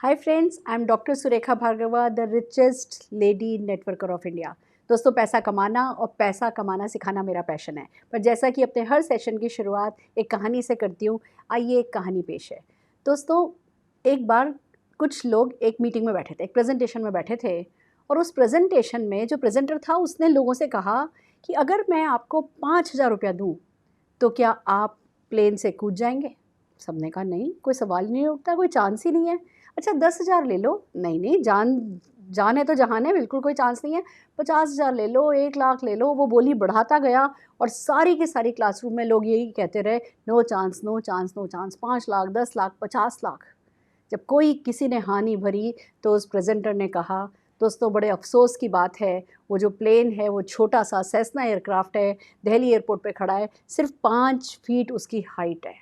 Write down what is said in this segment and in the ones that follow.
Hi friends, I am doctor Surekha Bhargava, the richest lady networker of India. दोस्तों, पैसा कमाना और पैसा कमाना सिखाना मेरा पैशन है। पर जैसा कि अपने हर सेशन की शुरुआत एक कहानी से करती हूँ, आइए एक कहानी पेश है। दोस्तों, एक बार कुछ लोग एक मीटिंग में बैठे थे, एक प्रेजेंटेशन में बैठे थे, और उस प्रेजेंटेशन में जो प्रेजेंटर था उसने लोगों से कहा कि अगर मैं आपको 5,000 रुपया दूँ तो क्या आप प्लेन से कूद जाएंगे? सबने कहा नहीं, कोई सवाल ही नहीं उठता, कोई चांस ही नहीं है। अच्छा 10,000 ले लो। नहीं नहीं, जान जान है तो जहान है, बिल्कुल कोई चांस नहीं है। 50,000 ले लो, 1,00,000 ले लो। वो बोली बढ़ाता गया और सारी की सारी क्लासरूम में लोग यही कहते रहे, no chance no chance no chance. 5,00,000, 10,00,000, 50,00,000। जब कोई किसी ने हाँ नहीं भरी तो उस प्रेजेंटर ने कहा, दोस्तों बड़े अफसोस की बात है, वो जो प्लेन है वो छोटा सा सेस्ना एयरक्राफ्ट है, दिल्ली एयरपोर्ट पे खड़ा है, सिर्फ 5 फीट उसकी हाइट है।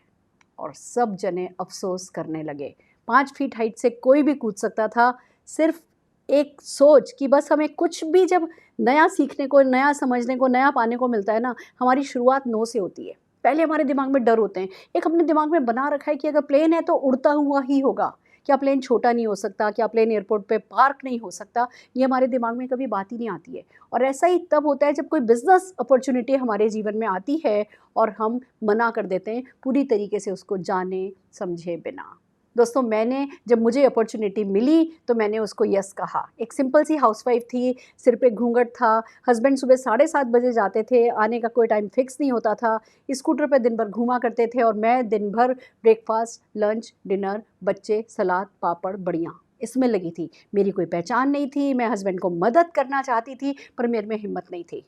और सब जने अफसोस करने लगे। 5 फीट हाइट से कोई भी कूद सकता था। सिर्फ एक सोच कि बस हमें कुछ भी जब नया सीखने को, नया समझने को, नया पाने को मिलता है ना, हमारी शुरुआत नो से होती है। पहले हमारे दिमाग में डर होते हैं। एक अपने दिमाग में बना रखा है कि अगर प्लेन है तो उड़ता हुआ ही होगा। क्या प्लेन छोटा नहीं हो सकता? क्या प्लेन एयरपोर्ट पे पार्क नहीं हो सकता? ये हमारे दिमाग में कभी बात ही नहीं आती है। और ऐसा ही तब होता है जब कोई बिजनेस अपॉर्चुनिटी हमारे जीवन में आती है और हम मना कर देते हैं पूरी तरीके से उसको जाने समझे बिना। दोस्तों, मैंने जब मुझे अपॉर्चुनिटी मिली तो मैंने उसको यस कहा। एक सिंपल सी हाउसवाइफ थी, सिर पे घूंघट था, हस्बैंड सुबह 7:30 बजे जाते थे, आने का कोई टाइम फिक्स नहीं होता था, स्कूटर पे दिन भर घूमा करते थे और मैं दिन भर ब्रेकफास्ट, लंच, डिनर, बच्चे, सलाद, पापड़, बड़ियाँ इसमें लगी थी। मेरी कोई पहचान नहीं थी। मैं हस्बैंड को मदद करना चाहती थी पर मेरे में हिम्मत नहीं थी।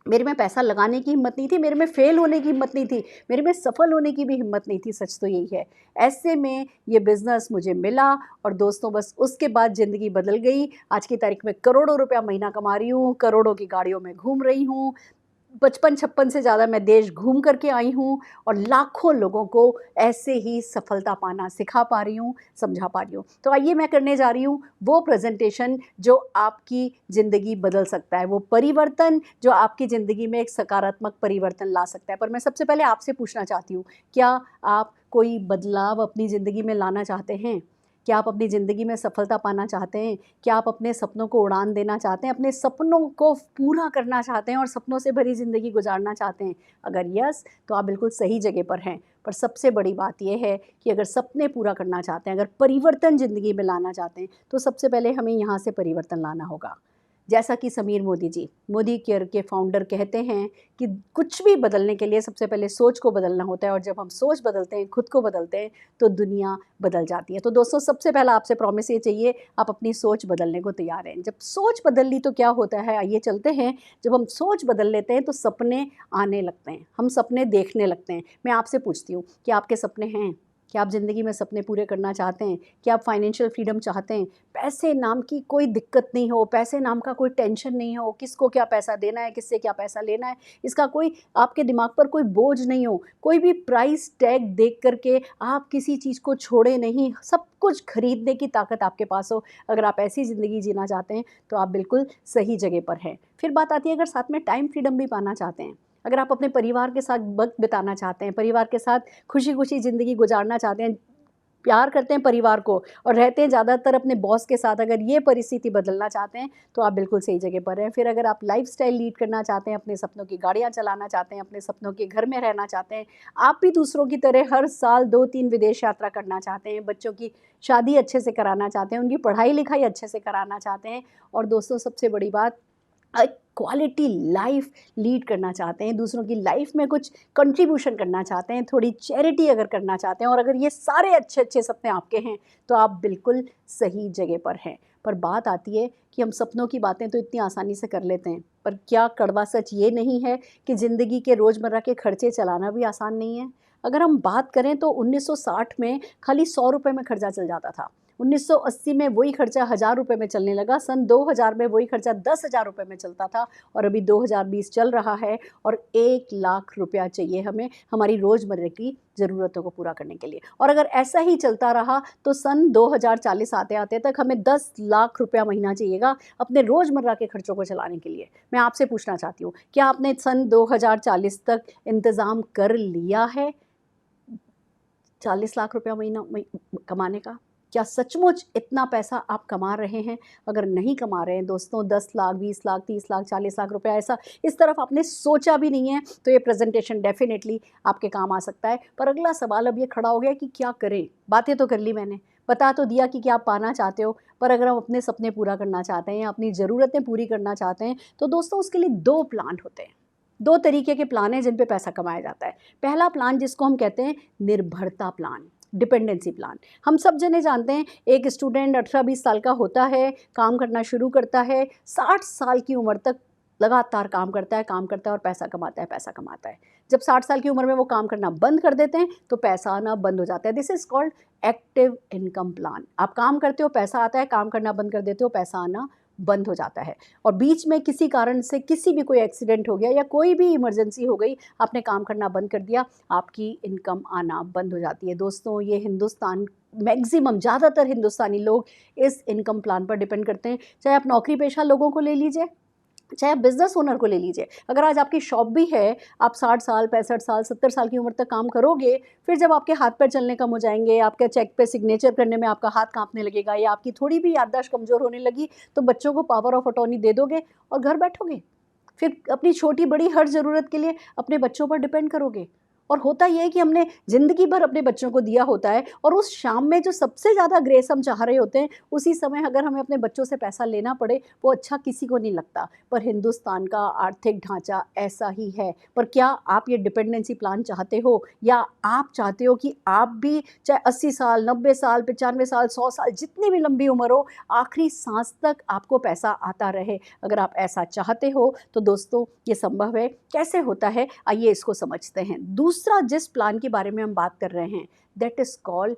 मेरे में पैसा लगाने की हिम्मत नहीं थी, मेरे में फेल होने की हिम्मत नहीं थी, मेरे में सफल होने की भी हिम्मत नहीं थी। सच तो यही है। ऐसे में ये बिज़नेस मुझे मिला और दोस्तों बस उसके बाद ज़िंदगी बदल गई। आज की तारीख में करोड़ों रुपया महीना कमा रही हूँ, करोड़ों की गाड़ियों में घूम रही हूँ, 55-56 से ज़्यादा मैं देश घूम करके आई हूँ और लाखों लोगों को ऐसे ही सफलता पाना सिखा पा रही हूँ, समझा पा रही हूँ। तो आइए मैं करने जा रही हूँ वो प्रेजेंटेशन जो आपकी ज़िंदगी बदल सकता है, वो परिवर्तन जो आपकी ज़िंदगी में एक सकारात्मक परिवर्तन ला सकता है। पर मैं सबसे पहले आपसे पूछना चाहती हूँ, क्या आप कोई बदलाव अपनी ज़िंदगी में लाना चाहते हैं? क्या आप अपनी ज़िंदगी में सफलता पाना चाहते हैं? क्या आप अपने सपनों को उड़ान देना चाहते हैं? अपने सपनों को पूरा करना चाहते हैं और सपनों से भरी ज़िंदगी गुजारना चाहते हैं? अगर यस, तो आप बिल्कुल सही जगह पर हैं। पर सबसे बड़ी बात यह है कि अगर सपने पूरा करना चाहते हैं, अगर परिवर्तन ज़िंदगी में लाना चाहते हैं, तो सबसे पहले हमें यहाँ से परिवर्तन लाना होगा। जैसा कि समीर मोदी जी, मोदी केयर के फाउंडर कहते हैं कि कुछ भी बदलने के लिए सबसे पहले सोच को बदलना होता है और जब हम सोच बदलते हैं, खुद को बदलते हैं, तो दुनिया बदल जाती है। तो दोस्तों, सबसे पहला आपसे प्रॉमिस ये चाहिए, आप अपनी सोच बदलने को तैयार हैं। जब सोच बदल ली तो क्या होता है, आइए चलते हैं। जब हम सोच बदल लेते हैं तो सपने आने लगते हैं, हम सपने देखने लगते हैं। मैं आपसे पूछती हूँ कि आपके सपने हैं? क्या आप ज़िंदगी में सपने पूरे करना चाहते हैं? क्या आप फाइनेंशियल फ्रीडम चाहते हैं? पैसे नाम की कोई दिक्कत नहीं हो, पैसे नाम का कोई टेंशन नहीं हो, किसको क्या पैसा देना है, किससे क्या पैसा लेना है, इसका कोई आपके दिमाग पर कोई बोझ नहीं हो, कोई भी प्राइस टैग देख करके आप किसी चीज़ को छोड़े नहीं, सब कुछ खरीदने की ताकत आपके पास हो। अगर आप ऐसी ज़िंदगी जीना चाहते हैं तो आप बिल्कुल सही जगह पर हैं। फिर बात आती है अगर साथ में टाइम फ्रीडम भी पाना चाहते हैं, अगर आप अपने परिवार के साथ वक्त बिताना चाहते हैं, परिवार के साथ खुशी खुशी ज़िंदगी गुजारना चाहते हैं, प्यार करते हैं परिवार को और रहते हैं ज़्यादातर अपने बॉस के साथ, अगर ये परिस्थिति बदलना चाहते हैं तो आप बिल्कुल सही जगह पर हैं। फिर अगर आप लाइफस्टाइल लीड करना चाहते हैं, अपने सपनों की गाड़ियाँ चलाना चाहते हैं, अपने सपनों के घर में रहना चाहते हैं, आप भी दूसरों की तरह हर साल 2-3 विदेश यात्रा करना चाहते हैं, बच्चों की शादी अच्छे से कराना चाहते हैं, उनकी पढ़ाई लिखाई अच्छे से कराना चाहते हैं और दोस्तों सबसे बड़ी बात, क्वालिटी लाइफ लीड करना चाहते हैं, दूसरों की लाइफ में कुछ कंट्रीब्यूशन करना चाहते हैं, थोड़ी चैरिटी अगर करना चाहते हैं, और अगर ये सारे अच्छे अच्छे सपने आपके हैं तो आप बिल्कुल सही जगह पर हैं। पर बात आती है कि हम सपनों की बातें तो इतनी आसानी से कर लेते हैं, पर क्या कड़वा सच ये नहीं है कि ज़िंदगी के रोज़मर्रा के खर्चे चलाना भी आसान नहीं है? अगर हम बात करें तो 1960 में खाली 100 रुपये में खर्चा चल जाता था। 1980 में वही खर्चा 1,000 रुपये में चलने लगा, सन 2000 में वही खर्चा 10,000 रुपये में चलता था और अभी 2020 चल रहा है और 1,00,000 रुपया चाहिए हमें हमारी रोज़मर्रा की ज़रूरतों को पूरा करने के लिए। और अगर ऐसा ही चलता रहा तो सन 2040 आते आते तक हमें 10,00,000 रुपया महीना चाहिएगा अपने रोज़मर्रा के खर्चों को चलाने के लिए। मैं आपसे पूछना चाहती हूँ, क्या आपने सन 2040 तक इंतज़ाम कर लिया है 40 लाख रुपया महीना कमाने का? क्या सचमुच इतना पैसा आप कमा रहे हैं? अगर नहीं कमा रहे हैं दोस्तों, 10 लाख, 20 लाख, 30 लाख, 40 लाख रुपया ऐसा इस तरफ आपने सोचा भी नहीं है, तो ये प्रेजेंटेशन डेफिनेटली आपके काम आ सकता है। पर अगला सवाल अब ये खड़ा हो गया कि क्या करें? बातें तो कर ली मैंने, बता तो दिया कि क्या आप पाना चाहते हो, पर अगर हम अपने सपने पूरा करना चाहते हैं या अपनी ज़रूरतें पूरी करना चाहते हैं, तो दोस्तों उसके लिए 2 प्लान होते हैं। 2 तरीके के प्लान हैं जिन पे पैसा कमाया जाता है। पहला प्लान जिसको हम कहते हैं निर्भरता प्लान, डिपेंडेंसी प्लान। हम सब जने जानते हैं, एक स्टूडेंट 18-20 साल का होता है, काम करना शुरू करता है, 60 साल की उम्र तक लगातार काम करता है और पैसा कमाता है, पैसा कमाता है। जब 60 साल की उम्र में वो काम करना बंद कर देते हैं, तो पैसा आना बंद हो जाता है। This is called active income plan. आप काम करते हो, पैसा आता है, काम करना बंद कर देते हो, पैसा आना बंद हो जाता है। और बीच में किसी कारण से किसी भी कोई एक्सीडेंट हो गया या कोई भी इमरजेंसी हो गई, आपने काम करना बंद कर दिया, आपकी इनकम आना बंद हो जाती है। दोस्तों ये हिंदुस्तान मैक्सिमम ज़्यादातर हिंदुस्तानी लोग इस इनकम प्लान पर डिपेंड करते हैं। चाहे आप नौकरी पेशा लोगों को ले लीजिए, चाहे आप बिज़नेस ओनर को ले लीजिए। अगर आज आपकी शॉप भी है, आप 60 साल, 65 साल, 70 साल की उम्र तक काम करोगे, फिर जब आपके हाथ पैर चलने कम हो जाएंगे, आपके चेक पे सिग्नेचर करने में आपका हाथ कांपने लगेगा या आपकी थोड़ी भी याददाश्त कमज़ोर होने लगी, तो बच्चों को पावर ऑफ अटॉर्नी दे दोगे और घर बैठोगे। फिर अपनी छोटी बड़ी हर ज़रूरत के लिए अपने बच्चों पर डिपेंड करोगे। और होता ये है कि हमने ज़िंदगी भर अपने बच्चों को दिया होता है, और उस शाम में जो सबसे ज़्यादा ग्रेस हम चाह रहे होते हैं, उसी समय अगर हमें अपने बच्चों से पैसा लेना पड़े, वो अच्छा किसी को नहीं लगता। पर हिंदुस्तान का आर्थिक ढांचा ऐसा ही है। पर क्या आप ये डिपेंडेंसी प्लान चाहते हो, या आप चाहते हो कि आप भी चाहे 80 साल, 90 साल, 95 साल, 100 साल, जितनी भी लंबी उम्र हो, आखिरी सांस तक आपको पैसा आता रहे? अगर आप ऐसा चाहते हो तो दोस्तों ये संभव है। कैसे होता है, आइए इसको समझते हैं। दूसरा जिस प्लान के बारे में हम बात कर रहे हैं, that is called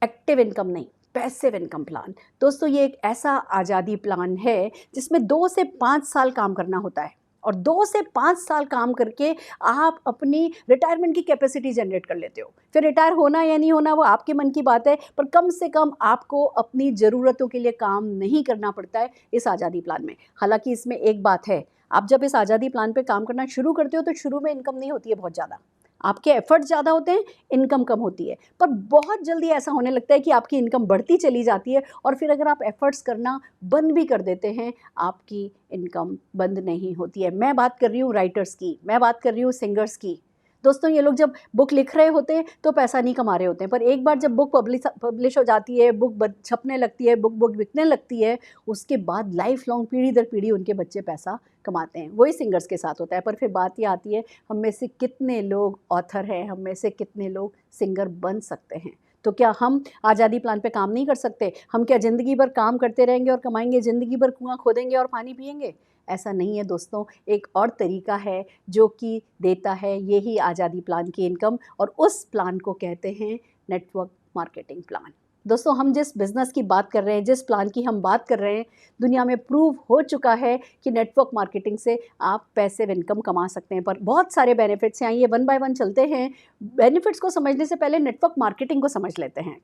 active income नहीं, पैसिव इनकम प्लान। दोस्तों ये एक ऐसा आज़ादी प्लान है जिसमें 2 से 5 साल काम करना होता है, और 2 से 5 साल काम करके आप अपनी रिटायरमेंट की कैपेसिटी जनरेट कर लेते हो। फिर रिटायर होना या नहीं होना वो आपके मन की बात है, पर कम से कम आपको अपनी ज़रूरतों के लिए काम नहीं करना पड़ता है इस आज़ादी प्लान में। हालांकि इसमें एक बात है, आप जब इस आज़ादी प्लान पे काम करना शुरू करते हो तो शुरू में इनकम नहीं होती है बहुत ज़्यादा, आपके एफर्ट ज़्यादा होते हैं, इनकम कम होती है। पर बहुत जल्दी ऐसा होने लगता है कि आपकी इनकम बढ़ती चली जाती है, और फिर अगर आप एफर्ट्स करना बंद भी कर देते हैं, आपकी इनकम बंद नहीं होती है। मैं बात कर रही हूँ राइटर्स की, मैं बात कर रही हूँ सिंगर्स की। दोस्तों ये लोग जब बुक लिख रहे होते हैं तो पैसा नहीं कमा रहे होते हैं, पर एक बार जब बुक पब्लिश हो जाती है, बुक छपने लगती है, बुक बिकने लगती है, उसके बाद लाइफ लॉन्ग पीढ़ी दर पीढ़ी उनके बच्चे पैसा कमाते हैं। वही सिंगर्स के साथ होता है। पर फिर बात ये आती है, हम में से कितने लोग ऑथर हैं, हम में से कितने लोग सिंगर बन सकते हैं? तो क्या हम आज़ादी प्लान पे काम नहीं कर सकते? हम क्या ज़िंदगी भर काम करते रहेंगे और कमाएंगे, ज़िंदगी भर कुआं खोदेंगे और पानी पिएंगे? ऐसा नहीं है दोस्तों। एक और तरीका है जो कि देता है यही आज़ादी प्लान की इनकम, और उस प्लान को कहते हैं नेटवर्क मार्केटिंग प्लान। दोस्तों हम जिस बिज़नेस की बात कर रहे हैं, जिस प्लान की हम बात कर रहे हैं, दुनिया में प्रूव हो चुका है कि नेटवर्क मार्केटिंग से आप पैसिव इनकम कमा सकते हैं। पर बहुत सारे बेनिफिट्स हैं, आइए वन बाय वन चलते हैं। बेनिफिट्स को समझने से पहले नेटवर्क मार्केटिंग को समझ लेते हैं।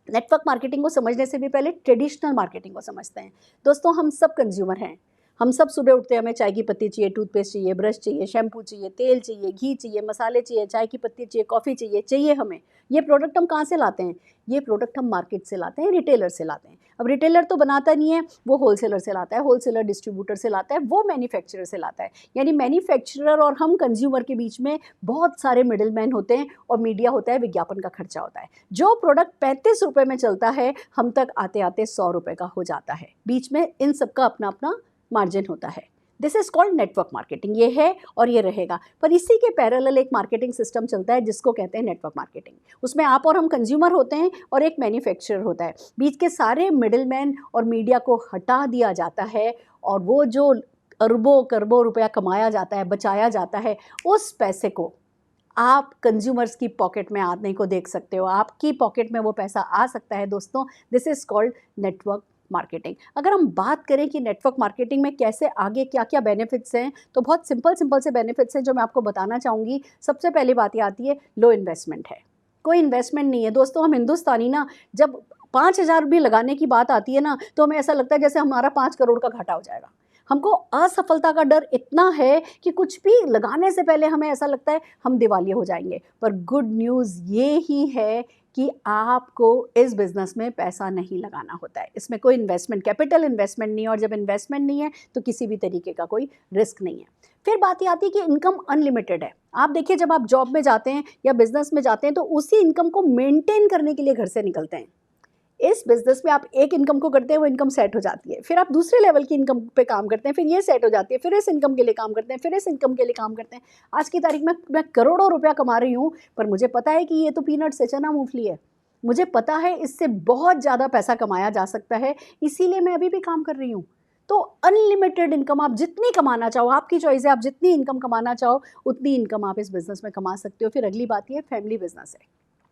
नेटवर्क मार्केटिंग को समझने से भी पहले ट्रेडिशनल मार्केटिंग को समझते हैं। दोस्तों हम सब कंज्यूमर हैं, हम सब सुबह उठते हैं, हमें चाय की पत्ती चाहिए, टूथपेस्ट चाहिए, ब्रश चाहिए, शैम्पू चाहिए, तेल चाहिए, घी चाहिए, मसाले चाहिए, चाय की पत्ती चाहिए, कॉफ़ी चाहिए हमें। ये प्रोडक्ट हम कहाँ से लाते हैं? ये प्रोडक्ट हम मार्केट से लाते हैं, रिटेलर से लाते हैं। अब रिटेलर तो बनाता नहीं है, वो होलसेलर से लाता है, होलसेलर डिस्ट्रीब्यूटर से लाता है, वो मैन्युफैक्चरर से लाता है। यानी मैन्युफैक्चरर और हम कंज्यूमर के बीच में बहुत सारे मिडिल मैन होते हैं, और मीडिया होता है, विज्ञापन का खर्चा होता है। जो प्रोडक्ट 35 रुपये में चलता है, हम तक आते आते 100 रुपये का हो जाता है। बीच में इन सब का अपना अपना मार्जिन होता है। This is called network marketing. ये है और ये रहेगा। पर इसी के पैरेलल एक मार्केटिंग सिस्टम चलता है जिसको कहते हैं नेटवर्क मार्केटिंग। उसमें आप और हम कंज्यूमर होते हैं और एक मैन्युफैक्चरर होता है। बीच के सारे मिडिलमैन और मीडिया को हटा दिया जाता है, और वो जो अरबों करोड़ों रुपया कमाया जाता है, बचाया जाता है, उस पैसे को आप कंज्यूमर्स की पॉकेट में आने को देख सकते हो। आपकी पॉकेट में वो पैसा आ सकता है दोस्तों। This is called network marketing. अगर हम बात करें कि नेटवर्क मार्केटिंग में कैसे आगे क्या क्या बेनिफिट्स हैं, तो बहुत सिंपल से बेनिफिट्स हैं जो मैं आपको बताना चाहूँगी। सबसे पहली बात ये आती है, लो इन्वेस्टमेंट है, कोई इन्वेस्टमेंट नहीं है। दोस्तों हम हिंदुस्तानी ना, जब 5,000 भी लगाने की बात आती है ना, तो हमें ऐसा लगता है जैसे हमारा 5 करोड़ का घाटा हो जाएगा। हमको असफलता का डर इतना है कि कुछ भी लगाने से पहले हमें ऐसा लगता है हम दिवालिया हो जाएंगे। पर गुड न्यूज़ ये ही है कि आपको इस बिज़नेस में पैसा नहीं लगाना होता है। इसमें कोई इन्वेस्टमेंट, कैपिटल इन्वेस्टमेंट नहीं है, और जब इन्वेस्टमेंट नहीं है तो किसी भी तरीके का कोई रिस्क नहीं है। फिर बात ये आती है कि इनकम अनलिमिटेड है। आप देखिए, जब आप जॉब में जाते हैं या बिज़नेस में जाते हैं तो उसी इनकम को मेंटेन करने के लिए घर से निकलते हैं। इस बिज़नेस में आप एक इनकम को करते हैं, वो इनकम सेट हो जाती है, फिर आप दूसरे लेवल की इनकम पे काम करते हैं, फिर ये सेट हो जाती है, फिर इस इनकम के लिए काम करते हैं, फिर इस इनकम के लिए काम करते हैं। आज की तारीख में मैं करोड़ों रुपया कमा रही हूँ, पर मुझे पता है कि ये तो पीनट्स है, चना मूंगफली है। मुझे पता है इससे बहुत ज़्यादा पैसा कमाया जा सकता है, इसीलिए मैं अभी भी काम कर रही हूँ। तो अनलिमिटेड इनकम आप जितनी कमाना चाहो, आपकी चॉइस है, आप जितनी इनकम कमाना चाहो उतनी इनकम आप इस बिज़नेस में कमा सकते हो। फिर अगली बात ये फैमिली बिज़नेस है।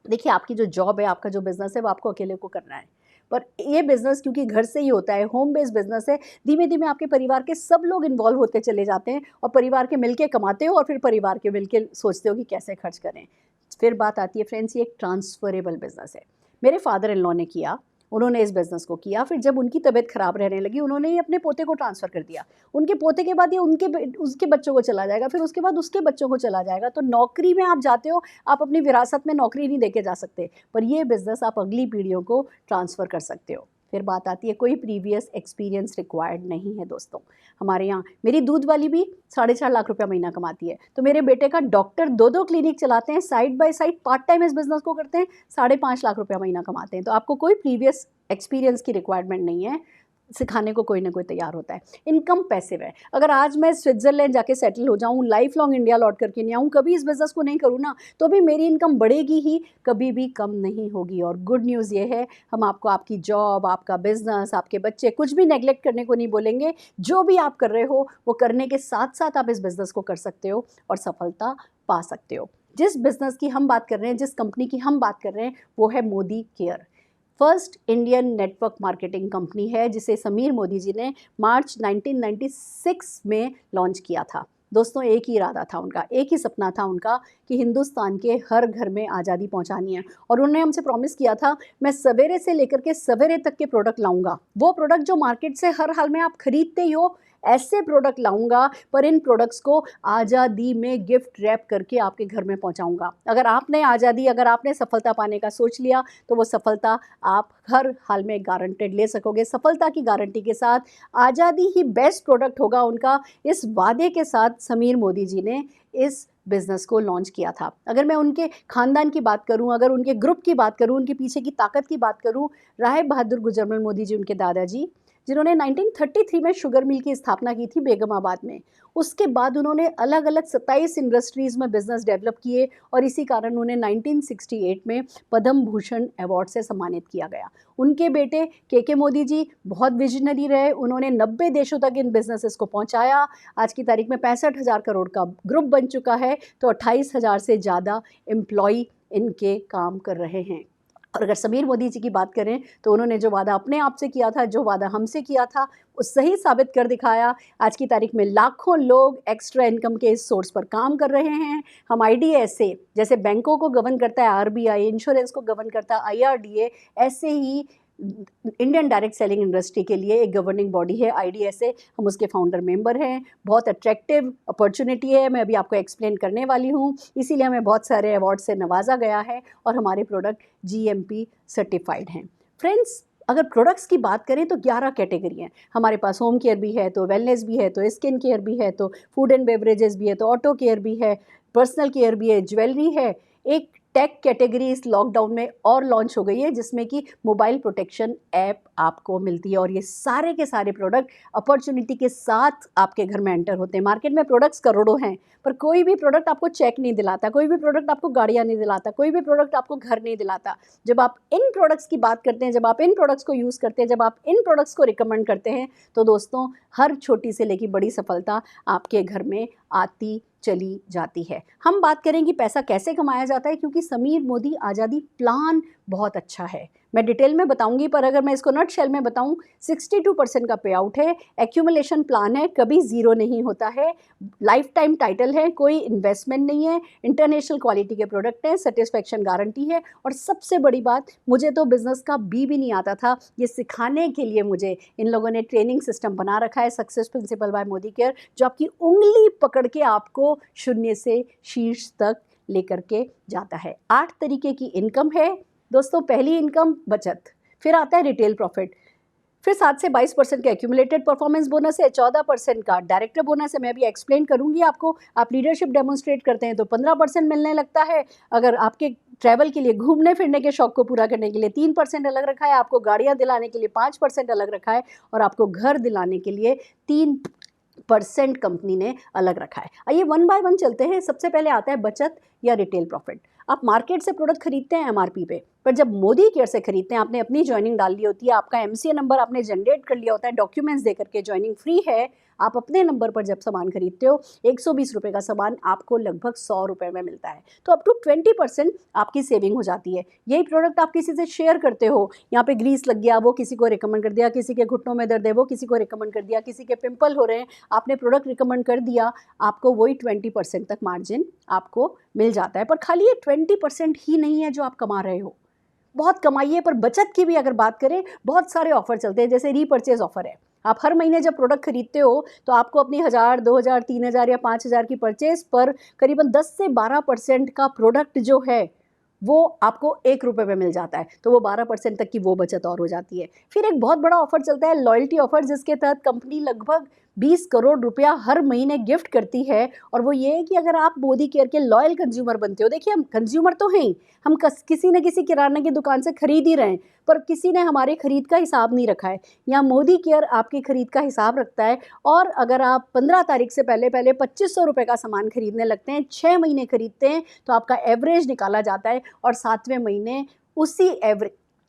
देखिए, आपकी जो जॉब है, आपका जो बिज़नेस है, वो आपको अकेले को करना है, पर ये बिज़नेस क्योंकि घर से ही होता है, होम बेस्ड बिज़नेस है, धीमे-धीमे आपके परिवार के सब लोग इन्वॉल्व होते चले जाते हैं और परिवार के मिलके कमाते हो और फिर परिवार के मिलके सोचते हो कि कैसे खर्च करें। फिर बात आती है फ्रेंड्स, ये एक ट्रांसफरेबल बिज़नेस है। मेरे फादर इन लॉ ने किया, उन्होंने इस बिज़नेस को किया, फिर जब उनकी तबीयत ख़राब रहने लगी, उन्होंने ये अपने पोते को ट्रांसफ़र कर दिया। उनके पोते के बाद ये उसके बच्चों को चला जाएगा, फिर उसके बाद उसके बच्चों को चला जाएगा। तो नौकरी में आप जाते हो, आप अपनी विरासत में नौकरी नहीं देके जा सकते, पर ये बिज़नेस आप अगली पीढ़ियों को ट्रांसफ़र कर सकते हो। फिर बात आती है, कोई प्रीवियस एक्सपीरियंस रिक्वायर्ड नहीं है दोस्तों। हमारे यहाँ मेरी दूध वाली भी 4.5 लाख रुपया महीना कमाती है, तो मेरे बेटे का डॉक्टर 2-2 क्लिनिक चलाते हैं, side by side part time इस बिज़नेस को करते हैं, 5.5 लाख रुपया महीना कमाते हैं। तो आपको कोई प्रीवियस एक्सपीरियंस की रिक्वायरमेंट नहीं है, सिखाने को कोई ना कोई तैयार होता है। इनकम पैसिव है। अगर आज मैं स्विट्ज़रलैंड जाके सेटल हो जाऊँ, लाइफ लॉन्ग इंडिया लौट करके नहीं आऊँ, कभी इस बिज़नेस को नहीं करूँ ना, तो भी मेरी इनकम बढ़ेगी ही, कभी भी कम नहीं होगी। और गुड न्यूज़ ये है, हम आपको आपकी जॉब, आपका बिज़नेस, आपके बच्चे कुछ भी नेगलेक्ट करने को नहीं बोलेंगे। जो भी आप कर रहे हो, वो करने के साथ-साथ आप इस बिज़नेस को कर सकते हो और सफलता पा सकते हो। जिस बिज़नेस की हम बात कर रहे हैं, जिस कंपनी की हम बात कर रहे हैं, वो है Modi care. First Indian network marketing company है, जिसे समीर मोदी जी ने मार्च 1996 में लॉन्च किया था। दोस्तों, एक ही इरादा था उनका, एक ही सपना था उनका कि हिंदुस्तान के हर घर में आज़ादी पहुंचानी है। और उन्होंने हमसे प्रॉमिस किया था, मैं सवेरे से लेकर के सवेरे तक के प्रोडक्ट लाऊंगा, वो प्रोडक्ट जो मार्केट से हर हाल में आप खरीदते ही हो, ऐसे प्रोडक्ट लाऊंगा, पर इन प्रोडक्ट्स को आज़ादी में गिफ्ट रैप करके आपके घर में पहुंचाऊंगा। अगर आपने सफलता पाने का सोच लिया, तो वो सफलता आप हर हाल में गारंटेड ले सकोगे। सफलता की गारंटी के साथ आज़ादी ही बेस्ट प्रोडक्ट होगा उनका, इस वादे के साथ समीर मोदी जी ने इस बिज़नेस को लॉन्च किया था। अगर मैं उनके ख़ानदान की बात करूं, अगर उनके ग्रुप की बात करूं, उनके पीछे की ताकत की बात करूं, राय बहादुर गुजरमल मोदी जी उनके दादाजी, जिन्होंने 1933 में शुगर मिल की स्थापना की थी बेगमाबाद में। उसके बाद उन्होंने अलग अलग 27 इंडस्ट्रीज़ में बिज़नेस डेवलप किए और इसी कारण उन्हें 1968 में पद्म भूषण अवार्ड से सम्मानित किया गया। उनके बेटे के मोदी जी बहुत विजनरी रहे, उन्होंने 90 देशों तक इन बिजनेसेस को पहुंचाया। आज की तारीख में 65,000 करोड़ का ग्रुप बन चुका है, तो 28,000 से ज़्यादा एम्प्लॉय इनके काम कर रहे हैं। और अगर समीर मोदी जी की बात करें, तो उन्होंने जो वादा अपने आप से किया था, जो वादा हमसे किया था, वो सही साबित कर दिखाया। आज की तारीख में लाखों लोग एक्स्ट्रा इनकम के इस सोर्स पर काम कर रहे हैं। हम आईडीएसए, जैसे बैंकों को गवर्न करता है आरबीआई, इंश्योरेंस को गवर्न करता है आईआरडीए, ऐसे ही इंडियन डायरेक्ट सेलिंग इंडस्ट्री के लिए एक गवर्निंग बॉडी है आईडीएसए। हम उसके फाउंडर मेंबर हैं। बहुत अट्रैक्टिव अपॉर्चुनिटी है, मैं अभी आपको एक्सप्लेन करने वाली हूँ। इसीलिए हमें बहुत सारे अवार्ड से नवाजा गया है और हमारे प्रोडक्ट जीएमपी सर्टिफाइड हैं। फ्रेंड्स, अगर प्रोडक्ट्स की बात करें तो 11 कैटेगरी हैं हमारे पास। होम केयर भी है, तो वेलनेस भी है, तो स्किन केयर भी है, तो फूड एंड बेवरेजेस भी है, तो ऑटो केयर भी है, पर्सनल केयर भी है, ज्वेलरी है। एक टेक कैटेगरी इस लॉकडाउन में और लॉन्च हो गई है, जिसमें कि मोबाइल प्रोटेक्शन ऐप आपको मिलती है। और ये सारे के सारे प्रोडक्ट अपॉर्चुनिटी के साथ आपके घर में एंटर होते हैं। मार्केट में प्रोडक्ट्स करोड़ों हैं, पर कोई भी प्रोडक्ट आपको चेक नहीं दिलाता, कोई भी प्रोडक्ट आपको गाड़ियाँ नहीं दिलाता, कोई भी प्रोडक्ट आपको घर नहीं दिलाता। जब आप इन प्रोडक्ट्स की बात करते हैं, जब आप इन प्रोडक्ट्स को यूज़ करते हैं, जब आप इन प्रोडक्ट्स को रिकमेंड करते हैं, तो दोस्तों, हर छोटी से लेकर बड़ी सफलता आपके घर में आती चली जाती है। हम बात करें कि पैसा कैसे कमाया जाता है, क्योंकि समीर मोदी आज़ादी प्लान बहुत अच्छा है। मैं डिटेल में बताऊंगी, पर अगर मैं इसको नट शेल में बताऊं, 62% का पे आउट है, एक्यूमुलेशन प्लान है, कभी ज़ीरो नहीं होता है, लाइफ टाइम टाइटल है, कोई इन्वेस्टमेंट नहीं है, इंटरनेशनल क्वालिटी के प्रोडक्ट हैं, सेटिस्फेक्शन गारंटी है, और सबसे बड़ी बात, मुझे तो बिज़नेस का भी नहीं आता था, ये सिखाने के लिए मुझे इन लोगों ने ट्रेनिंग सिस्टम बना रखा है, success principal bye Modi care, जो आपकी उंगली पकड़ के आपको शून्य से शीर्ष तक लेकर के जाता है। 8 तरीके की इनकम है दोस्तों। पहली इनकम बचत, फिर आता है रिटेल प्रॉफिट, फिर 7 से 22% का एक्यूमुलेटेड परफॉर्मेंस बोनस है, 14% का डायरेक्टर बोनस है, मैं अभी एक्सप्लेन करूंगी आपको। आप लीडरशिप डेमोन्स्ट्रेट करते हैं तो 15% मिलने लगता है। अगर आपके ट्रैवल के लिए, घूमने फिरने के शौक को पूरा करने के लिए 3% अलग रखा है, आपको गाड़ियां दिलाने के लिए 5% अलग रखा है, और आपको घर दिलाने के लिए 3% कंपनी ने अलग रखा है। आइए वन बाय वन चलते हैं। सबसे पहले आता है बचत या रिटेल प्रॉफिट। आप मार्केट से प्रोडक्ट खरीदते हैं एमआरपी पे, पर जब मोदी केयर से खरीदते हैं, आपने अपनी ज्वाइनिंग डाल ली होती है, आपका एमसीए नंबर आपने जनरेट कर लिया होता है, डॉक्यूमेंट्स दे करके ज्वाइनिंग फ्री है, आप अपने नंबर पर जब सामान खरीदते हो, 120 रुपये का सामान आपको लगभग 100 रुपये में मिलता है, तो अप टू 20% आपकी सेविंग हो जाती है। यही प्रोडक्ट आप किसी से शेयर करते हो, यहाँ पे ग्रीस लग गया, वो किसी को रिकमेंड कर दिया, किसी के घुटनों में दर्द है, वो किसी को रिकमेंड कर दिया, किसी के पिंपल हो रहे हैं, आपने प्रोडक्ट रिकमेंड कर दिया, आपको वही 20% तक मार्जिन आपको मिल जाता है। पर खाली ये 20% ही नहीं है जो आप कमा रहे हो, बहुत कमाइए, पर बचत की भी अगर बात करें, बहुत सारे ऑफर चलते हैं। जैसे रीपर्चेज ऑफर है, आप हर महीने जब प्रोडक्ट खरीदते हो तो आपको अपनी 1000, 2000, 3000 या 5000 की परचेज पर करीबन 10 से 12% का प्रोडक्ट जो है वो आपको 1 रुपये में मिल जाता है, तो वो 12% तक की वो बचत और हो जाती है। फिर एक बहुत बड़ा ऑफर चलता है लॉयल्टी ऑफर, जिसके तहत कंपनी लगभग 20 करोड़ रुपया हर महीने गिफ्ट करती है, और वो ये है कि अगर आप मोदी केयर के लॉयल कंज्यूमर बनते हो, देखिए हम कंज्यूमर तो हैं ही, हम किसी न किसी किराना की दुकान से खरीद ही रहे हैं, पर किसी ने हमारी खरीद का हिसाब नहीं रखा है। यहाँ मोदी केयर आपकी खरीद का हिसाब रखता है, और अगर आप 15 तारीख से पहले 2500 रुपये का सामान खरीदने लगते हैं, 6 महीने खरीदते हैं, तो आपका एवरेज निकाला जाता है, और 7वें महीने उसी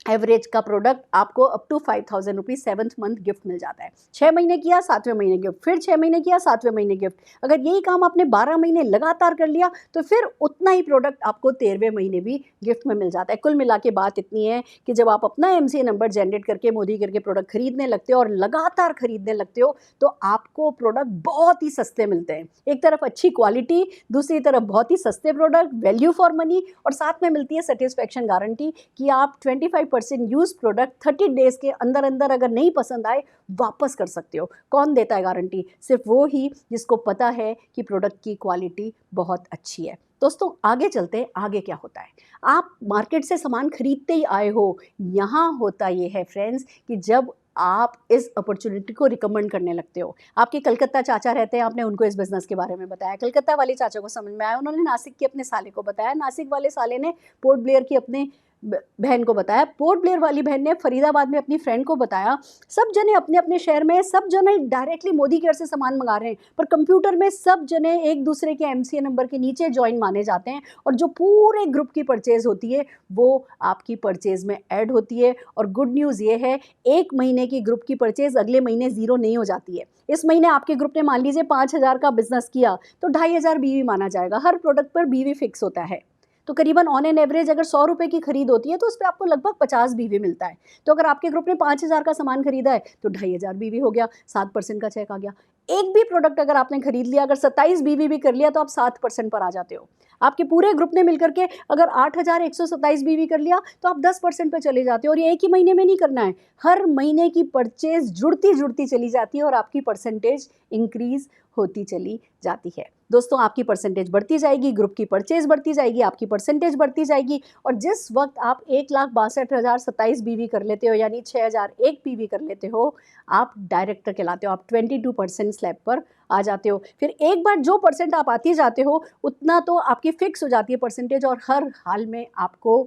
एवरेज का प्रोडक्ट आपको up to 5000 rupees 7th month gift मिल जाता है। 6 महीने किया, 7वें महीने गिफ्ट, फिर 6 महीने किया, 7वें महीने गिफ्ट। अगर यही काम आपने 12 महीने लगातार कर लिया तो फिर उतना ही प्रोडक्ट आपको 13वें महीने भी गिफ्ट में मिल जाता है। कुल मिला के बात इतनी है कि जब आप अपना एमसीए नंबर जनरेट करके मोदी करके प्रोडक्ट खरीदने लगते हो और लगातार खरीदने लगते हो, तो आपको प्रोडक्ट बहुत ही सस्ते मिलते हैं। एक तरफ अच्छी क्वालिटी, दूसरी तरफ बहुत ही सस्ते प्रोडक्ट, वैल्यू फॉर मनी, और साथ में मिलती है सेटिस्फेक्शन गारंटी कि आप 25% यूज प्रोडक्ट 30 डेज के अंदर अंदर अगर नहीं पसंद आए वापस कर सकते हो। कौन देता है गारंटी? सिर्फ वो ही जिसको पता है कि प्रोडक्ट की क्वालिटी बहुत अच्छी है। दोस्तों आगे चलते हैं, आगे क्या होता है। आप मार्केट से सामान खरीदते ही आए हो, यहाँ होता ये है फ्रेंड्स कि जब आप इस अपॉर्चुनिटी को रिकमेंड करने लगते हो। आपके कलकत्ता चाचा रहते हैं, आपने उनको इस बिज़नेस के बारे में बताया, कलकत्ता वाले चाचा को समझ में आया, उन्होंने नासिक के अपने साले को बताया, नासिक वाले साले ने पोर्ट ब्लेयर की अपने बहन को बताया, पोर्ट ब्लेयर वाली बहन ने फरीदाबाद में अपनी फ्रेंड को बताया। सब जने अपने अपने शहर में, सब जने डायरेक्टली मोदी केयर से सामान मंगा रहे हैं, पर कंप्यूटर में सब जने एक दूसरे के एमसीए नंबर के नीचे ज्वाइन माने जाते हैं, और जो पूरे ग्रुप की परचेज होती है वो आपकी परचेज में ऐड होती है। और गुड न्यूज़ ये है, 1 महीने की ग्रुप की परचेज अगले महीने ज़ीरो नहीं हो जाती है। इस महीने आपके ग्रुप ने मान लीजिए 5000 का बिजनेस किया तो 2500 बीवी माना जाएगा। हर प्रोडक्ट पर बीवी फिक्स होता है, तो करीबन ऑन एन एवरेज अगर 100 रुपये की खरीद होती है तो उस पर आपको लगभग 50 बीवी मिलता है। तो अगर आपके ग्रुप ने 5000 का सामान खरीदा है तो 2500 बीवी हो गया, 7% का चेक आ गया। एक भी प्रोडक्ट अगर आपने खरीद लिया, अगर 27 बीवी भी कर लिया, तो आप 7% पर आ जाते हो। आपके पूरे ग्रुप ने मिलकर के अगर 8127 बीवी कर लिया तो आप 10% पर चले जाते हो। और ये एक ही महीने में नहीं करना है, हर महीने की परचेज जुड़ती जुड़ती चली जाती है और आपकी परसेंटेज इंक्रीज होती चली जाती है। दोस्तों आपकी परसेंटेज बढ़ती जाएगी, ग्रुप की परचेज बढ़ती जाएगी, आपकी परसेंटेज बढ़ती जाएगी, और जिस वक्त आप 1,62,027 बीवी कर लेते हो, यानी 6001 बीवी कर लेते हो, आप डायरेक्टर कहलाते हो, आप 22% स्लैब पर आ जाते हो। फिर एक बार जो परसेंट आप आते जाते हो उतना तो आपकी फिक्स हो जाती है परसेंटेज, और हर हाल में आपको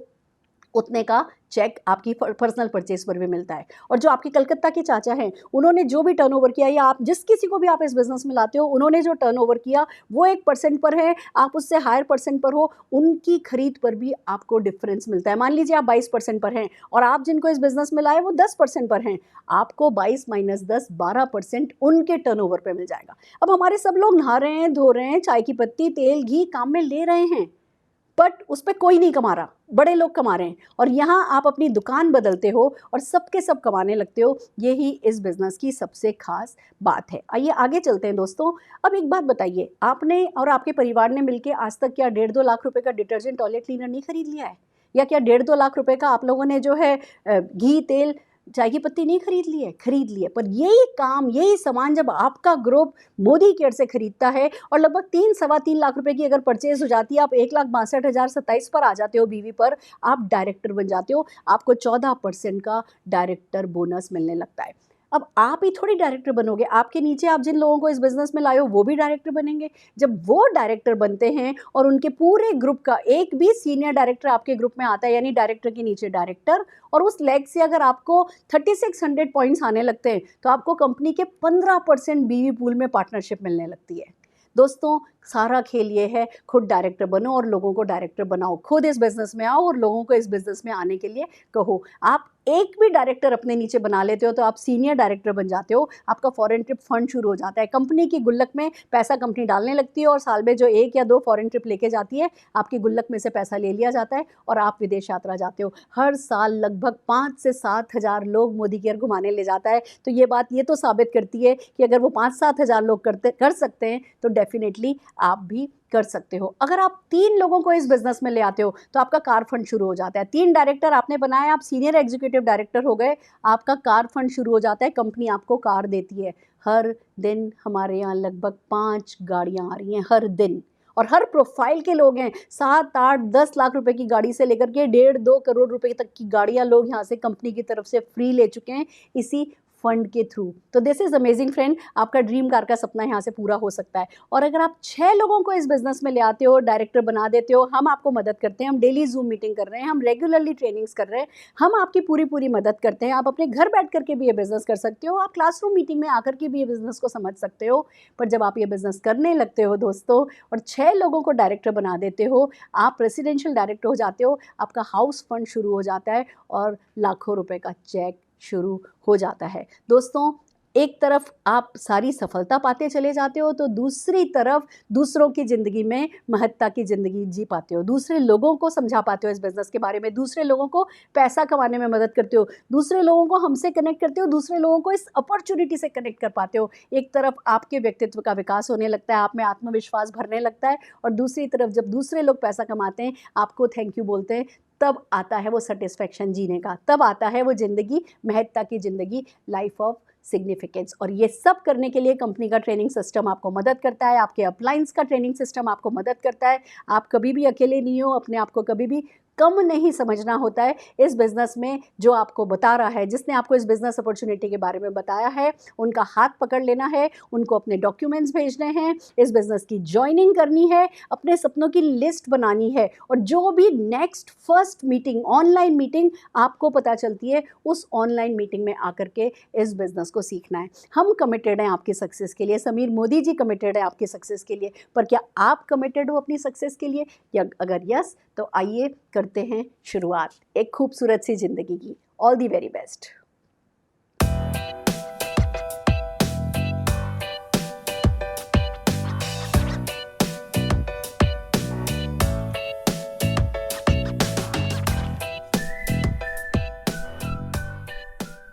उतने का चेक आपकी पर्सनल परचेज पर भी मिलता है। और जो आपके कलकत्ता के चाचा हैं, उन्होंने जो भी टर्नओवर किया, या आप जिस किसी को भी आप इस बिज़नेस में लाते हो, उन्होंने जो टर्नओवर किया वो 1% पर है, आप उससे हायर परसेंट पर हो, उनकी खरीद पर भी आपको डिफरेंस मिलता है। मान लीजिए आप 22% पर हैं और आप जिनको इस बिज़नेस में लाए वो 10% पर हैं, आपको 22 - 10 12% उनके टर्नओवर पर मिल जाएगा। अब हमारे सब लोग नहा रहे हैं, धो रहे हैं, चाय की पत्ती, तेल, घी काम में ले रहे हैं, बट उस पर कोई नहीं कमा रहा, बड़े लोग कमा रहे हैं। और यहाँ आप अपनी दुकान बदलते हो और सबके सब कमाने लगते हो। यही इस बिज़नेस की सबसे खास बात है। आइए आगे चलते हैं दोस्तों। अब एक बात बताइए, आपने और आपके परिवार ने मिलकर आज तक क्या 1.5-2 लाख रुपए का डिटर्जेंट टॉयलेट क्लीनर नहीं खरीद लिया है? या क्या 1.5-2 लाख रुपए का आप लोगों ने जो है घी, तेल, चाय की पत्ती नहीं खरीद ली है? खरीद लिए। पर यही काम, यही सामान जब आपका ग्रुप मोदी केयर से खरीदता है और लगभग 3-3.25 लाख रुपए की अगर परचेज हो जाती है, आप 1,62,027 पर आ जाते हो बीवी पर, आप डायरेक्टर बन जाते हो, आपको 14% का डायरेक्टर बोनस मिलने लगता है। अब आप ही थोड़ी डायरेक्टर बनोगे, आपके नीचे आप जिन लोगों को इस बिज़नेस में लाए हो वो भी डायरेक्टर बनेंगे। जब वो डायरेक्टर बनते हैं और उनके पूरे ग्रुप का एक भी सीनियर डायरेक्टर आपके ग्रुप में आता है, यानी डायरेक्टर के नीचे डायरेक्टर, और उस लेग से अगर आपको 3600 पॉइंट्स आने लगते हैं तो आपको कंपनी के 15% बीवी पूल में पार्टनरशिप मिलने लगती है। दोस्तों, सारा खेल ये है, खुद डायरेक्टर बनो और लोगों को डायरेक्टर बनाओ। खुद इस बिज़नेस में आओ और लोगों को इस बिज़नेस में आने के लिए कहो। आप एक भी डायरेक्टर अपने नीचे बना लेते हो तो आप सीनियर डायरेक्टर बन जाते हो। आपका फॉरेन ट्रिप फंड शुरू हो जाता है। कंपनी की गुल्लक में पैसा कंपनी डालने लगती है और साल में जो 1 या 2 फॉरेन ट्रिप लेके जाती है, आपकी गुल्लक में से पैसा ले लिया जाता है और आप विदेश यात्रा जाते हो। हर साल लगभग 5 से 7 हज़ार लोग मोदी केयर घुमाने ले जाता है। तो ये बात ये तो साबित करती है कि अगर वो 5-7 हज़ार लोग कर सकते हैं तो डेफिनेटली आप भी कर सकते हो। अगर आप 3 लोगों को इस बिज़नेस में ले आते हो तो आपका कार फंड शुरू हो जाता है। 3 डायरेक्टर आपने बनाए, आप सीनियर एग्जीक्यूटिव डायरेक्टर हो गए, आपका कार फंड शुरू हो जाता है, कंपनी आपको कार देती है। हर दिन हमारे यहाँ लगभग 5 गाड़ियाँ आ रही हैं हर दिन, और हर प्रोफाइल के लोग हैं। 7, 8, 10 लाख रुपए की गाड़ी से लेकर के 1.5-2 करोड़ रुपए तक की गाड़ियाँ लोग यहाँ से कंपनी की तरफ से फ्री ले चुके हैं इसी फंड के थ्रू। तो दिस इज़ अमेजिंग फ्रेंड, आपका ड्रीम कार का सपना यहाँ से पूरा हो सकता है। और अगर आप 6 लोगों को इस बिज़नेस में ले आते हो, डायरेक्टर बना देते हो, हम आपको मदद करते हैं, हम डेली जूम मीटिंग कर रहे हैं, हम रेगुलरली ट्रेनिंग्स कर रहे हैं, हम आपकी पूरी मदद करते हैं। आप अपने घर बैठ करके भी ये बिज़नेस कर सकते हो, आप क्लासरूम मीटिंग में आकर के भी ये बिज़नेस को समझ सकते हो। पर जब आप ये बिज़नेस करने लगते हो दोस्तों और 6 लोगों को डायरेक्टर बना देते हो, आप रेसिडेंशियल डायरेक्टर हो जाते हो, आपका हाउस फंड शुरू हो जाता है और लाखों रुपए का चेक शुरू हो जाता है। दोस्तों, एक तरफ आप सारी सफलता पाते चले जाते हो तो दूसरी तरफ दूसरों की ज़िंदगी में महत्ता की ज़िंदगी जी पाते हो, दूसरे लोगों को समझा पाते हो इस बिज़नेस के बारे में, दूसरे लोगों को पैसा कमाने में मदद करते हो, दूसरे लोगों को हमसे कनेक्ट करते हो, दूसरे लोगों को इस अपॉर्चुनिटी से कनेक्ट कर पाते हो। एक तरफ आपके व्यक्तित्व का विकास होने लगता है, आप में आत्मविश्वास भरने लगता है, और दूसरी तरफ जब दूसरे लोग पैसा कमाते हैं, आपको थैंक यू बोलते हैं, तब आता है वो सेटिस्फेक्शन जीने का, तब आता है वो ज़िंदगी, महत्ता की ज़िंदगी, लाइफ ऑफ सिग्निफिकेंस। और ये सब करने के लिए कंपनी का ट्रेनिंग सिस्टम आपको मदद करता है, आपके अपलाइंस का ट्रेनिंग सिस्टम आपको मदद करता है। आप कभी भी अकेले नहीं हो, अपने आप को कभी भी कम नहीं समझना होता है। इस बिज़नेस में जो आपको बता रहा है, जिसने आपको इस बिज़नेस अपॉर्चुनिटी के बारे में बताया है, उनका हाथ पकड़ लेना है, उनको अपने डॉक्यूमेंट्स भेजने हैं, इस बिज़नेस की जॉइनिंग करनी है, अपने सपनों की लिस्ट बनानी है, और जो भी next first meeting, online meeting आपको पता चलती है, उस ऑनलाइन मीटिंग में आकर के इस बिज़नेस को सीखना है। हम कमिटेड हैं आपकी सक्सेस के लिए, समीर मोदी जी कमिटेड है आपकी सक्सेस के लिए, पर क्या आप कमिटेड हो अपनी सक्सेस के लिए? या अगर यस, तो आइए करते हैं शुरुआत एक खूबसूरत सी ज़िंदगी की। All the very best.